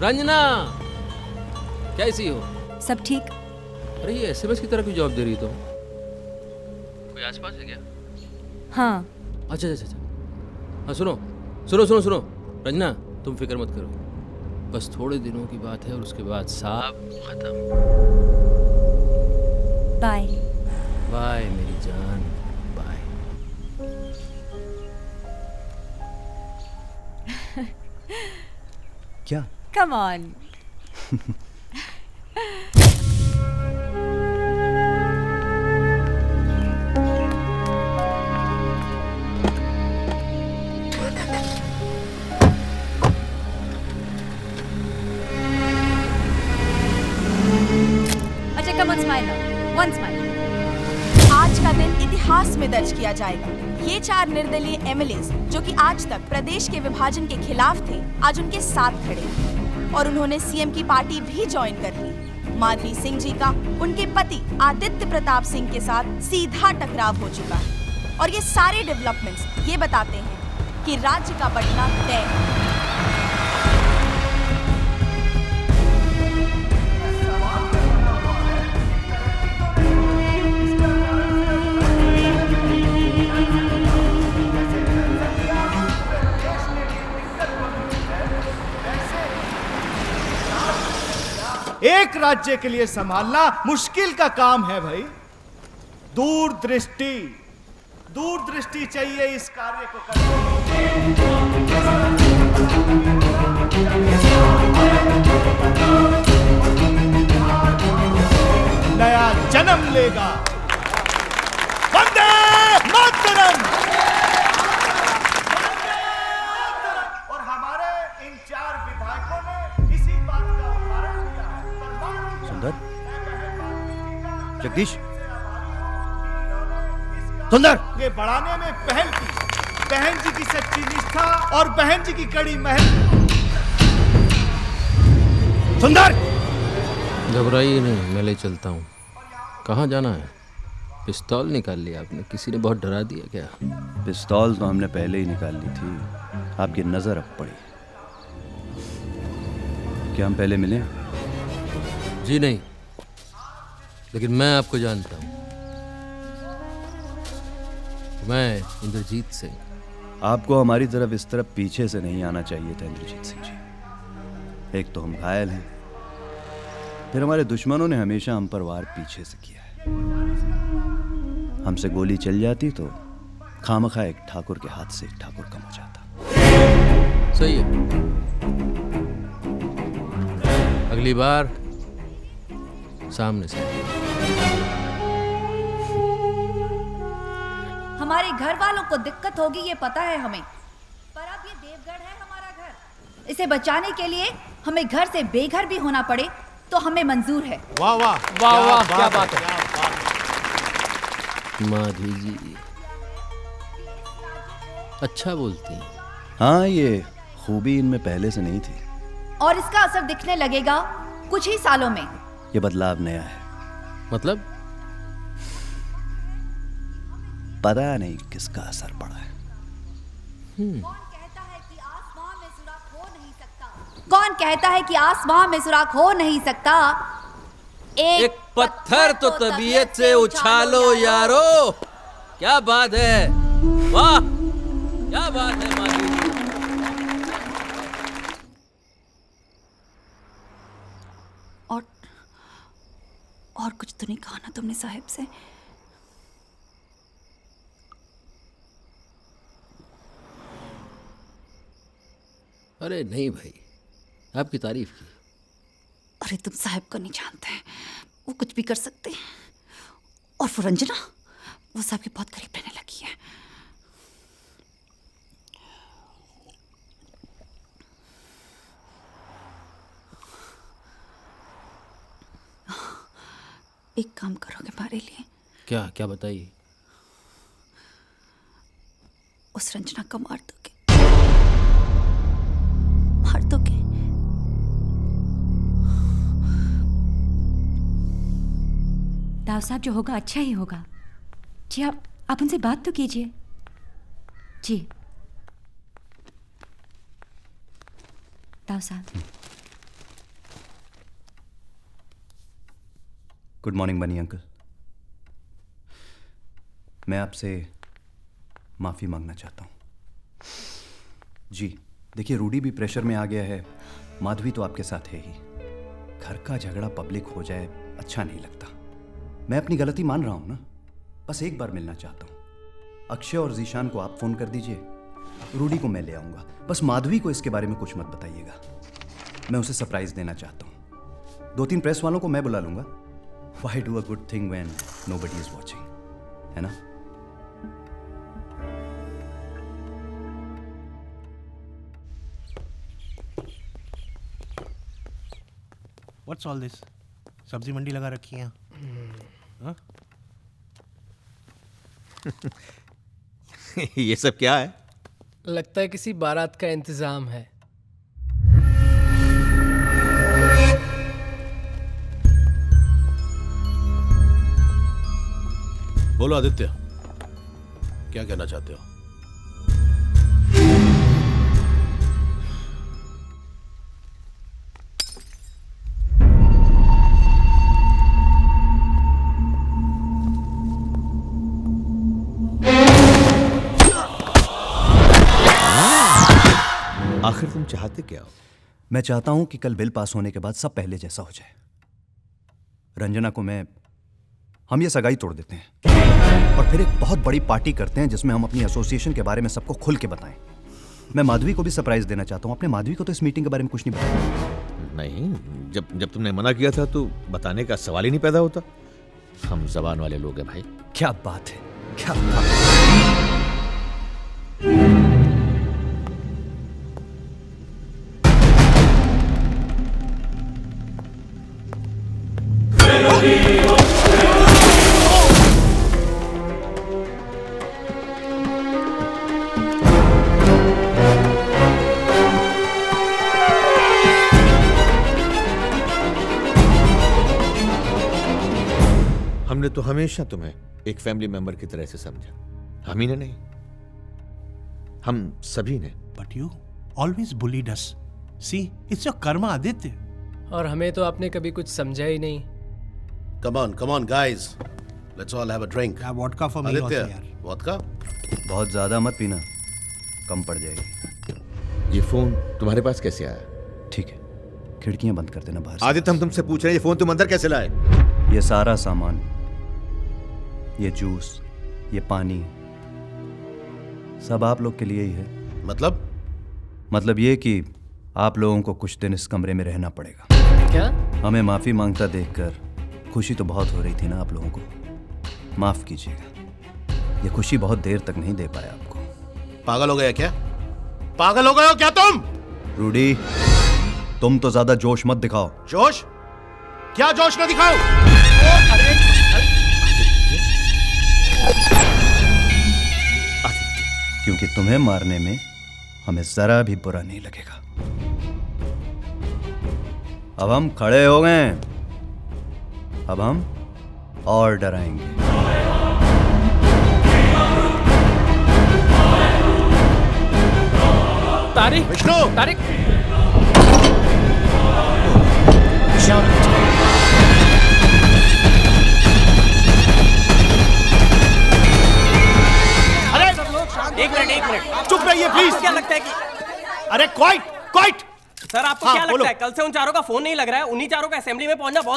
रंजना, कैसी हो? सब ठीक। अरे ये एसएमएस की तरह क्यों जवाब दे रही तुम? कोई आसपास है क्या? हाँ। अच्छा अच्छा अच्छा। हाँ सुनो सुनो सुनो सुनो रंजना, तुम फिक्र मत करो, बस थोड़े दिनों की बात है और उसके बाद सब खत्म। बाय। बाय मेरी जान, बाय। क्या? Come on. अच्छा come on, smile now, one smile. आज का दिन इतिहास में दर्ज किया जाएगा। ये 4 निर्दलीय एमएलएज जो कि आज तक प्रदेश के विभाजन के खिलाफ थे, आज उनके साथ खड़े हैं और उन्होंने सीएम की पार्टी भी ज्वाइन कर ली। माधवी सिंह जी का उनके पति आदित्य प्रताप सिंह के साथ सीधा टकराव हो चुका है और ये सारे डेवलपमेंट्स ये बताते हैं कि राज्य का बंटना तय है। एक राज्य के लिए संभालना मुश्किल का काम है भाई। दूरदृष्टि चाहिए इस कार्य को करने। नया जन्म लेगा। वंदे मातरम। और हमारे इन 4 विधायकों ने इसी बात का उदाहरण दिया है। सुंदर, जगदीश, सुंदर, ये बढ़ाने में पहल की। बहन जी की सच्ची निष्ठा और बहन जी की कड़ी मेहनत। सुंदर, घबराइए नहीं, मैं ले चलता हूँ। कहाँ जाना है? पिस्तौल निकाल लिया आपने? किसी ने बहुत डरा दिया क्या? पिस्तौल तो हमने पहले ही निकाल ली थी, आपकी नजर अब पड़ी। क्या हम पहले मिले? जी नहीं, लेकिन मैं आपको जानता हूँ। मैं इंद्रजीत सिंह। आपको हमारी तरफ इस तरफ पीछे से नहीं आना चाहिए था इंद्रजीत सिंह जी। एक तो हम घायल हैं, फिर हमारे दुश्मनों ने हमेशा हम पर वार पीछे से किया है। हमसे गोली चल जाती तो खामखा एक ठाकुर के हाथ से एक ठाकुर कम हो जाता। सही है, अगली बार सामने से। हमारे घर वालों को दिक्कत होगी ये पता है हमें, पर अब ये देवगढ़ है हमारा घर। इसे बचाने के लिए हमें घर से बेघर भी होना पड़े तो हमें मंजूर है। वाह वाह वाह वाह, क्या बात है। माधवी जी अच्छा बोलती हैं। हाँ, ये खूबी इनमें पहले से नहीं थी। और इसका असर दिखने लगेगा कुछ ही सालों में। ये बदलाव नया है, मतलब? पता नहीं किसका असर पड़ा है। कौन कहता है कि आसमां में सुराख हो नहीं सकता? कौन कहता है कि आसमां में सुराख हो नहीं सकता? एक पत्थर तो तबीयत से उछालो यारो। क्या बात है, वाह क्या बात है माधवी जी। और कुछ तो नहीं कहा ना तुमने साहिब से? अरे नहीं भाई, आपकी तारीफ की। अरे तुम साहिब को नहीं जानते हैं, वो कुछ भी कर सकते हैं। और वो रंजना, वो साहब के बहुत करीब रहने लगी है। एक काम करोगे हमारे लिए? क्या क्या बताइए। उस रंजना को मार दोगे? मार दोगे? दाव साहब जो होगा अच्छा ही होगा। जी आप उनसे बात तो कीजिए। जी दाव साहब, गुड मॉर्निंग बनी अंकल। मैं आपसे माफ़ी मांगना चाहता हूँ। जी देखिए, रूडी भी प्रेशर में आ गया है, माधवी तो आपके साथ है ही। घर का झगड़ा पब्लिक हो जाए अच्छा नहीं लगता। मैं अपनी गलती मान रहा हूँ ना, बस एक बार मिलना चाहता हूँ। अक्षय और जीशान को आप फ़ोन कर दीजिए, रूडी को मैं ले आऊँगा। बस माधवी को इसके बारे में कुछ मत बताइएगा, मैं उसे सरप्राइज़ देना चाहता हूँ। 2-3 प्रेस वालों को मैं बुला लूँगा। Why do a good thing when nobody is watching? है ना? What's all this? सब्जी मंडी लगा रखी है। हाँ? ये सब क्या है? लगता है किसी बारात का इंतजाम है। बोलो आदित्य, क्या कहना चाहते हो? आखिर तुम चाहते क्या हो? मैं चाहता हूं कि कल बिल पास होने के बाद सब पहले जैसा हो जाए। रंजना को हम ये सगाई तोड़ देते हैं और फिर एक बहुत बड़ी पार्टी करते हैं जिसमें हम अपनी एसोसिएशन के बारे में सबको खुल के बताएं। मैं माधवी को भी सरप्राइज देना चाहता हूं। अपने माधवी को तो इस मीटिंग के बारे में कुछ नहीं बताया। नहीं, जब तुमने मना किया था तो बताने का सवाल ही नहीं पैदा होता। हम जबान वाले लोग हैं भाई। क्या बात है, क्या बात है। हमने तो हमेशा तुम्हें एक फैमिली मेंबर की तरह से समझा। हम ही ने नहीं, हम सभी ने। But you always bullied us. See, it's your karma, Aditya. और हमें तो आपने कभी कुछ समझा ही नहीं। Come on, guys. Let's all have a drink. Yeah, vodka for me also, यार। vodka? बहुत ज्यादा मत पीना, कम पड़ जाएगी। ये फोन तुम्हारे पास कैसे आया? ठीक है, खिड़कियां बंद कर देना बाहर से। आदित्य, हम तुमसे पूछ रहे हैं, ये फोन तुम अंदर कैसे लाए? ये सारा सामान, ये जूस, ये पानी, सब आप लोग के लिए ही है। मतलब ये कि आप लोगों को कुछ दिन इस कमरे में रहना पड़ेगा। क्या? हमें माफी मांगता देखकर खुशी तो बहुत हो रही थी ना आप लोगों को। माफ कीजिएगा, ये खुशी बहुत देर तक नहीं दे पाया आपको। पागल हो गया क्या? पागल हो गए हो क्या तुम? रूडी, तुम तो ज्यादा जोश मत दिखाओ। जोश? क्या जोश न दिखाओ? क्योंकि तुम्हें मारने में हमें जरा भी बुरा नहीं लगेगा। अब हम खड़े हो गए, अब हम और डराएंगे। तारिक, विष्णु! तारिक, एक मिनट चुप रहिए प्लीज। क्या लगता है कि अरे क्वाइट। सर आपको हाँ, क्या बोलो। लगता है कल से उन चारों का फोन नहीं लग रहा है? उन्हीं चारों का असेंबली में पहुंचना बहुत